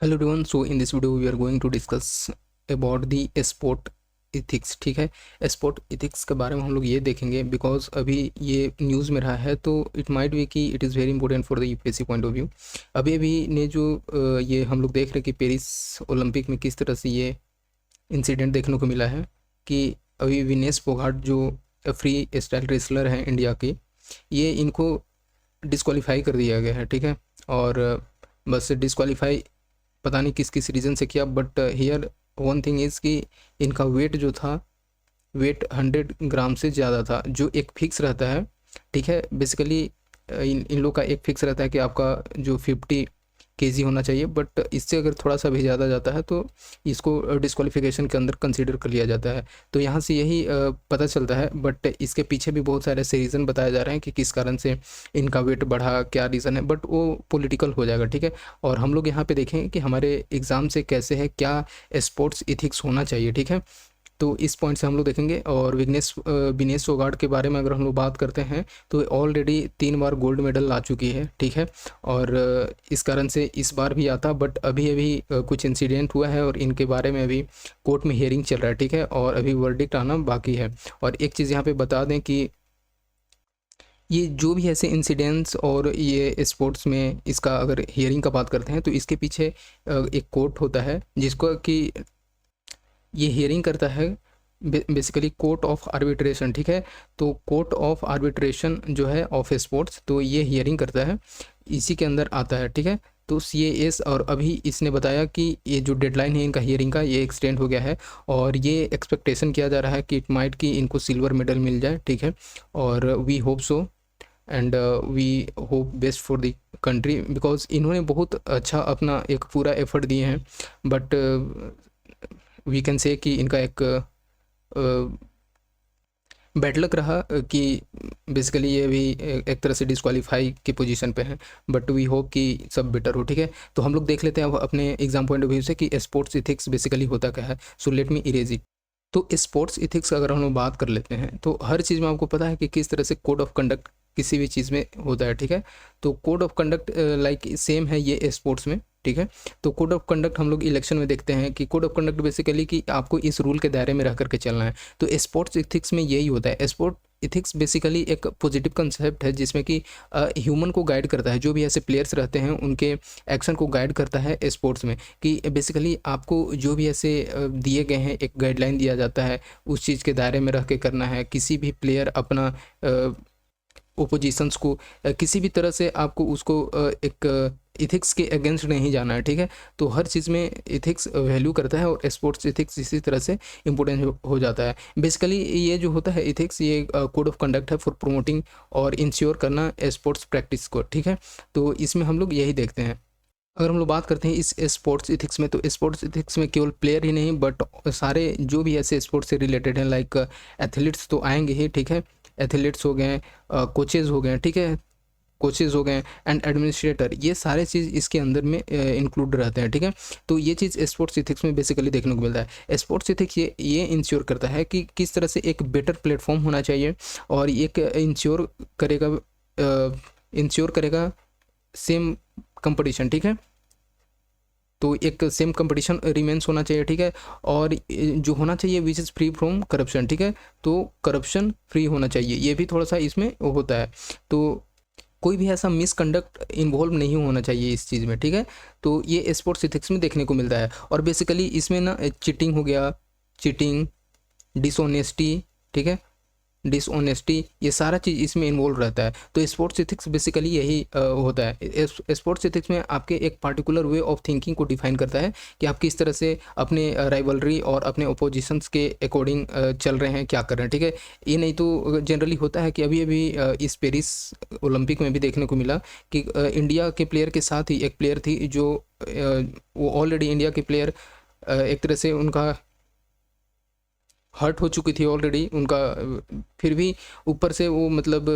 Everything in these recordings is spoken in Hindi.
Hello everyone. So in this video we are going to discuss about the sport ethics. ठीक है, स्पोर्ट इथिक्स के बारे में हम लोग ये देखेंगे बिकॉज अभी ये न्यूज़ में रहा है, तो इट माइट बी कि it is very important for the UPSC point of view. अभी अभी ने जो ये हम लोग देख रहे हैं कि पेरिस ओलंपिक में किस तरह से ये इंसिडेंट देखने को मिला है कि अभी विनेश फोगाट जो फ्री स्टाइल रेसलर हैं इंडिया के, ये इनको डिस्क्वालीफाई कर दिया गया है। ठीक है, और बस डिस्क्वालीफाई पता नहीं किस किस रीज़न से किया, but here one thing is कि इनका वेट जो था, वेट 100 ग्राम से ज़्यादा था, जो एक फिक्स रहता है। ठीक है, बेसिकली इन लोग का एक फिक्स रहता है कि आपका जो 50 kg होना चाहिए, बट इससे अगर थोड़ा सा भी ज़्यादा जाता है तो इसको डिस्क्वालिफिकेशन के अंदर कंसीडर कर लिया जाता है। तो यहाँ से यही पता चलता है, बट इसके पीछे भी बहुत सारे ऐसे रीज़न बताए जा रहे हैं कि किस कारण से इनका वेट बढ़ा, क्या रीज़न है, बट वो पॉलिटिकल हो जाएगा। ठीक है, और हम लोग यहाँ पे देखें कि हमारे एग्ज़ाम से कैसे है, क्या स्पोर्ट्स इथिक्स होना चाहिए। ठीक है, तो इस पॉइंट से हम लोग देखेंगे। और विनेश फोगाट के बारे में अगर हम लोग बात करते हैं तो ऑलरेडी 3 बार गोल्ड मेडल ला चुकी है। ठीक है, और इस कारण से इस बार भी आता, बट अभी अभी कुछ इंसिडेंट हुआ है और इनके बारे में अभी कोर्ट में हियरिंग चल रहा है। ठीक है, और अभी वर्डिक्ट आना बाकी है। और एक चीज़ यहाँ पे बता दें कि ये जो भी ऐसे इंसिडेंट्स और ये स्पोर्ट्स में इसका अगर हियरिंग का बात करते हैं तो इसके पीछे एक कोर्ट होता है जिसको कि ये हियरिंग करता है, बेसिकली कोर्ट ऑफ आर्बिट्रेशन। ठीक है, तो कोर्ट ऑफ आर्बिट्रेशन जो है ऑफ स्पोर्ट्स, तो ये हियरिंग करता है, इसी के अंदर आता है। ठीक है, तो CAS, और अभी इसने बताया कि ये जो डेडलाइन है इनका हियरिंग का, ये एक्सटेंड हो गया है और ये एक्सपेक्टेशन किया जा रहा है कि इट माइट कि इनको सिल्वर मेडल मिल जाए। ठीक है, और we hope so and we hope best for the country, because इन्होंने बहुत अच्छा अपना एक पूरा एफर्ट दिए हैं, बट वी कैन से कि इनका एक बैड लक रहा कि बेसिकली ये भी एक तरह से डिस्क्वालीफाई की पोजीशन पे हैं, बट वी होप कि सब बेटर हो। ठीक है, तो हम लोग देख लेते हैं अब अपने एग्जाम पॉइंट ऑफ व्यू से कि स्पोर्ट्स इथिक्स बेसिकली होता क्या है। So let me erase it. तो स्पोर्ट्स इथिक्स अगर हम लोग बात कर लेते हैं तो हर चीज़ में आपको पता है कि किस तरह से कोड ऑफ कंडक्ट किसी भी चीज़ में होता है। ठीक है, तो code of conduct like same है ये स्पोर्ट्स में। ठीक है, तो कोड ऑफ कंडक्ट हम लोग इलेक्शन में देखते हैं कि कोड ऑफ कंडक्ट बेसिकली कि आपको इस रूल के दायरे में रह करके चलना है। तो स्पोर्ट्स इथिक्स में यही होता है। स्पोर्ट इथिक्स बेसिकली एक पॉजिटिव कंसेप्ट है जिसमें कि ह्यूमन को गाइड करता है, जो भी ऐसे प्लेयर्स रहते हैं उनके एक्शन को गाइड करता है स्पोर्ट्स में, कि बेसिकली आपको जो भी ऐसे दिए गए हैं, एक गाइडलाइन दिया जाता है, उस चीज़ के दायरे में रह के करना है। किसी भी प्लेयर अपना ओपोजिशंस को किसी भी तरह से आपको उसको एक इथिक्स के अगेंस्ट नहीं जाना है। ठीक है, तो हर चीज़ में इथिक्स वैल्यू करता है और स्पोर्ट्स इथिक्स इसी तरह से इम्पोर्टेंट हो जाता है। बेसिकली ये जो होता है इथिक्स, ये कोड ऑफ कंडक्ट है फॉर प्रोमोटिंग और इंश्योर करना स्पोर्ट्स प्रैक्टिस को। ठीक है, तो इसमें हम लोग यही देखते हैं। अगर हम लोग बात करते हैं इस स्पोर्ट्स इथिक्स में, तो स्पोर्ट्स इथिक्स में केवल प्लेयर ही नहीं बट सारे जो भी ऐसे स्पोर्ट्स से रिलेटेड हैं, लाइक एथलीट्स तो आएंगे ही। ठीक है, एथलीट्स हो गए, कोचेज़ हो गए, ठीक है, कोचेज़ हो गए एंड एडमिनिस्ट्रेटर, ये सारे चीज़ इसके अंदर में इंक्लूड रहते हैं। ठीक है, तो ये चीज़ स्पोर्ट्स इथिक्स में बेसिकली देखने को मिलता है। स्पोर्ट्स इथिक्स ये इंश्योर करता है कि किस तरह से एक बेटर प्लेटफॉर्म होना चाहिए, और एक इंश्योर करेगा सेम कंपटीशन। ठीक है, तो एक सेम कंपटीशन रिमेंस होना चाहिए। ठीक है, और जो होना चाहिए which is free from corruption. ठीक है, तो करप्शन फ्री होना चाहिए, ये भी थोड़ा सा इसमें होता है। तो कोई भी ऐसा मिसकंडक्ट इन्वॉल्व नहीं होना चाहिए इस चीज़ में। ठीक है, तो ये स्पोर्ट्स इथिक्स में देखने को मिलता है। और बेसिकली इसमें ना चीटिंग हो गया, चीटिंग, डिसऑनेस्टी, ठीक है, डिसऑनेस्टी, ये सारा चीज़ इसमें इन्वॉल्व रहता है। तो स्पोर्ट्स इथिक्स बेसिकली यही होता है। स्पोर्ट्स इथिक्स में आपके एक पार्टिकुलर वे ऑफ थिंकिंग को डिफाइन करता है कि आप किस तरह से अपने राइवलरी और अपने ओपोजिशंस के अकॉर्डिंग चल रहे हैं, क्या कर रहे हैं। ठीक है, ये नहीं तो जनरली होता है कि अभी अभी इस पेरिस ओलंपिक में भी देखने को मिला कि इंडिया के प्लेयर के साथ ही एक प्लेयर थी जो वो ऑलरेडी इंडिया के प्लेयर एक तरह से उनका हर्ट हो चुकी थी ऑलरेडी उनका, फिर भी ऊपर से वो मतलब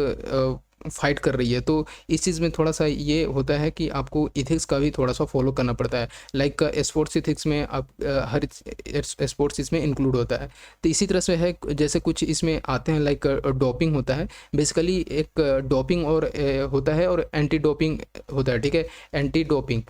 फाइट कर रही है। तो इस चीज़ में थोड़ा सा ये होता है कि आपको इथिक्स का भी थोड़ा सा फॉलो करना पड़ता है। लाइक स्पोर्ट्स इथिक्स में आप हर स्पोर्ट्स इसमें इंक्लूड होता है। तो इसी तरह से है, जैसे कुछ इसमें आते हैं लाइक डोपिंग होता है। बेसिकली एक डोपिंग और होता है और एंटी डोपिंग होता है। ठीक है, एंटी डोपिंग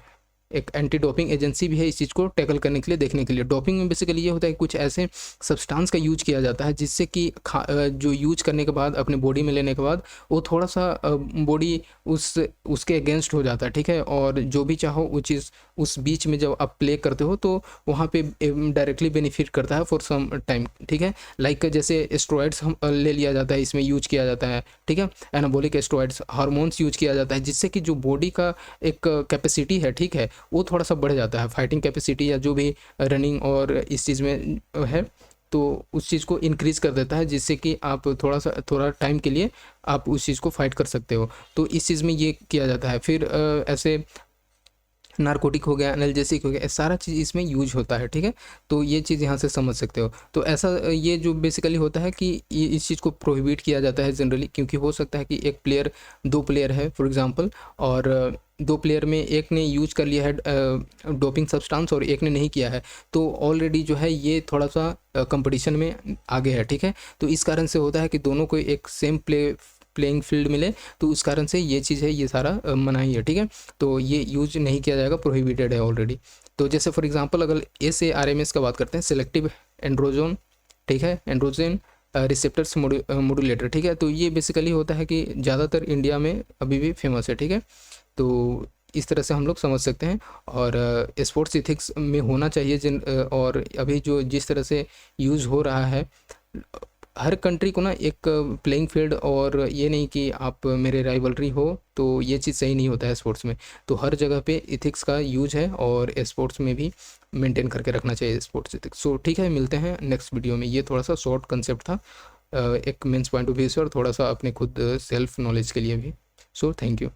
एक एंटी डोपिंग एजेंसी भी है इस चीज़ को टैकल करने के लिए, देखने के लिए। डोपिंग में बेसिकली ये होता है कि कुछ ऐसे सब्सटेंस का यूज किया जाता है जिससे कि जो यूज करने के बाद अपने बॉडी में लेने के बाद वो थोड़ा सा बॉडी उसके अगेंस्ट हो जाता है, ठीक है। और जो भी चाहो वो चीज़ उस बीच में जब आप प्ले करते हो तो वहाँ पे डायरेक्टली बेनिफिट करता है फॉर सम टाइम, ठीक है। लाइक जैसे स्टेरॉइड्स हम ले लिया जाता है, इसमें यूज किया जाता है, ठीक है। एनाबॉलिक स्टेरॉइड्स, हार्मोन्स यूज किया जाता है जिससे कि जो बॉडी का एक कैपेसिटी है, ठीक है, वो थोड़ा सा बढ़ जाता है, फाइटिंग कैपेसिटी या जो भी रनिंग और इस चीज़ में है, तो उस चीज़ को इंक्रीज़ कर देता है जिससे कि आप थोड़ा टाइम के लिए आप उस चीज़ को फाइट कर सकते हो। तो इस चीज़ में ये किया जाता है। फिर ऐसे नारकोटिक हो गया, एनाल्जेसिक हो गया, ये सारा चीज़ इसमें यूज होता है, ठीक है। तो ये चीज़ यहाँ से समझ सकते हो। तो ऐसा ये जो बेसिकली होता है कि ये इस चीज़ को प्रोहिबिट किया जाता है जनरली, क्योंकि हो सकता है कि एक प्लेयर, दो प्लेयर है फॉर एग्जांपल, और दो प्लेयर में एक ने यूज कर लिया है डोपिंग सब्सटेंस और एक ने नहीं किया है, तो ऑलरेडी जो है ये थोड़ा सा कंपटीशन में आगे है, ठीक है। तो इस कारण से होता है कि दोनों को एक सेम प्लेइंग फील्ड मिले, तो उस कारण से ये चीज़ है, ये सारा मनाही है, ठीक है। तो ये यूज नहीं किया जाएगा, प्रोहिबिटेड है ऑलरेडी। तो जैसे फॉर एग्जांपल अगर SARMS का बात करते हैं, सिलेक्टिव एंड्रोजोन, ठीक है, एंड्रोजन रिसेप्टर्स मॉड्यूलेटर, ठीक है। तो ये बेसिकली होता है कि ज़्यादातर इंडिया में अभी भी फेमस है, ठीक है। तो इस तरह से हम लोग समझ सकते हैं। और स्पोर्ट्स इथिक्स में होना चाहिए और अभी जो जिस तरह से यूज़ हो रहा है, हर कंट्री को ना एक प्लेइंग फील्ड, और ये नहीं कि आप मेरे राइवलरी हो, तो ये चीज़ सही नहीं होता है स्पोर्ट्स में। तो हर जगह पे इथिक्स का यूज है और स्पोर्ट्स में भी मेंटेन करके रखना चाहिए स्पोर्ट्स इथिक्स। सो ठीक है, मिलते हैं नेक्स्ट वीडियो में। ये थोड़ा सा शॉर्ट कंसेप्ट था, एक मेंस पॉइंट ऑफ व्यू से और थोड़ा सा अपने खुद सेल्फ नॉलेज के लिए भी। So thank you.